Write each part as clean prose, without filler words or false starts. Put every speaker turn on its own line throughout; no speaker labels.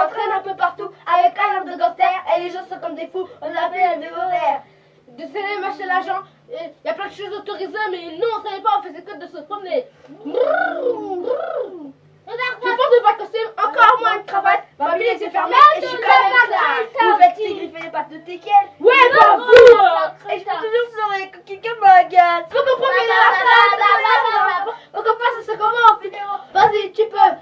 s'entraîne un peu partout avec un air de gangster et les gens sont comme des fous, on l'appelle des horaires. De célébrer marcher l'agent, il y a plein de choses autorisées, mais nous on savait pas, on faisait que de se promener. Je porte pas de costume, encore moins une cravate, ma bille est fermée et je suis quand même classe. Vous faites c'est griffer les pattes de teckel. Ouais, bah vous. Et je peux toujours sourire quand quelqu'un m'agace. Faut qu'on profite de la salle, faut qu'on fasse ce comment, Fédéro. Vas-y, tu peux.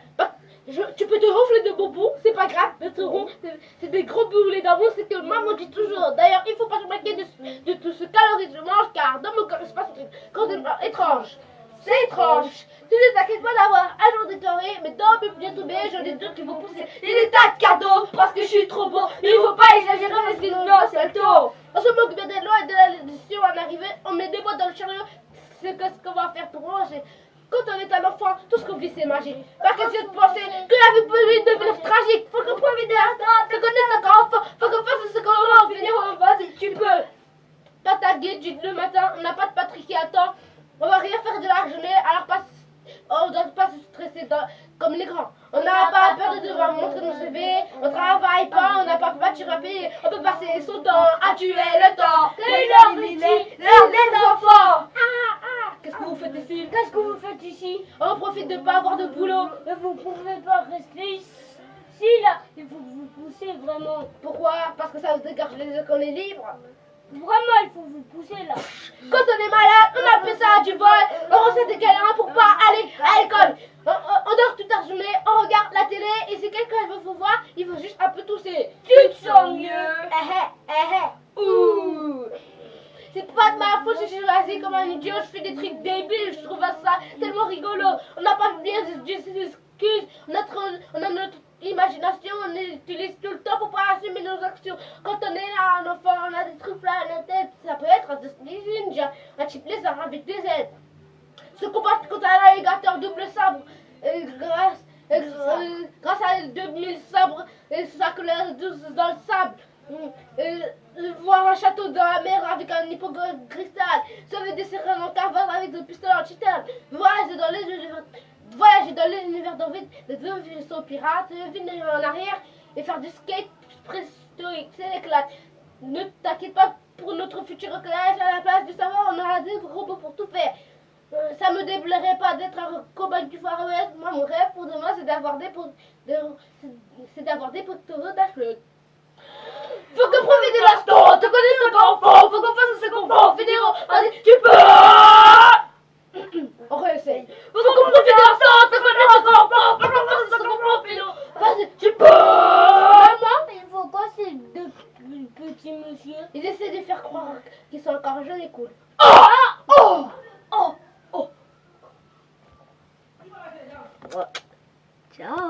Tu peux te ronfler de bobos, c'est pas grave, mais te ronfler, c'est des gros boulets d'amour, c'est que maman dit toujours. D'ailleurs, il faut pas se moquer de tout ce calories que je mange, car dans mon corps, il se passe quand c'est étrange. C'est étrange. Tu ne t'inquiètes pas d'avoir un jour déclaré, mais dans mes bien tombés, j'en ai deux qui vont pousser des tas de cadeaux parce que je suis trop beau. Il faut pas exagérer, mais sinon, c'est le taux. On se moque bien des lois et de la législation en arrivée, on met des boîtes dans le chariot. C'est ce qu'on va faire pour manger. Quand on est un enfant, tout ce qu'on vit c'est magique. Pas question de penser que la vie peut devenir tragique. Faut qu'on profite de l'instant, faut qu'on est encore enfant, faut qu'on fasse ce qu'on va finir. Vas-y, tu peux. Dans ta guide le matin, on n'a pas de patrie qui attend. On va rien faire de la journée, alors on ne doit pas se stresser comme les grands. On n'a pas peur de devoir montrer nos CV, on travaille pas, on n'a pas de voiture à payer, on peut passer son temps à tuer le temps. C'est l'heure des enfants. Qu'est-ce que vous faites ici?
Qu'est-ce que vous faites ici?
On profite de pas avoir de boulot.
Mais vous pouvez pas rester ici là. Il faut que vous poussez vraiment.
Pourquoi? Parce que ça vous dégage les yeux qu'on est libre.
Vraiment, il faut vous pousser là.
Quand on est malade, on appelle ça du vol. On reçoit des câlins pour pas aller à l'école. On dort toute la journée, on regarde la télé et si quelqu'un veut vous voir, il faut juste un peu tousser. Tu te sens mieux. Ouh. C'est pas de ma faute, je suis choisi comme un idiot, je fais des trucs débiles, je trouve ça tellement rigolo. On n'a pas bien d'excuses, on a notre imagination, on utilise tout le temps pour pas assumer nos actions. Quand on est là, un enfant, on a des trucs là à la tête, ça peut être un ninja, un type lézard avec des ailes. Se combattre contre un alligator double sabre, grâce à 2000 sabres et sa couleur douce dans le sable. Voir un château dans la mer avec un hippogriffe cristal, sauver des sirènes en cavale avec des pistolets en titane, voyager dans l'univers d'en vide, des vaisseaux pirates, venir en arrière et faire du skate préhistorique, c'est l'éclate. Ne t'inquiète pas pour notre futur éclairage, à la place du savoir, on aura des robots pour tout faire. Ça me déplairait pas d'être un cobaye du Far West. Moi, mon rêve pour demain, c'est d'avoir des poteaux d'acheveux. Faut qu'on profite de l'instant, te connais ce qu'on fait, faut qu'on fasse ce qu'on fait, Fédéro, vas-y, tu peux. On réessaye. Faut qu'on profite de l'instant, te connais ce qu'on fait, faut qu'on fasse ce qu'on fait, Fédéro, vas-y, tu peux. Maman,
Il faut quoi ces deux petits messieurs?
ils essaient de faire croire qu'ils sont encore jeunes et cool.
Ciao.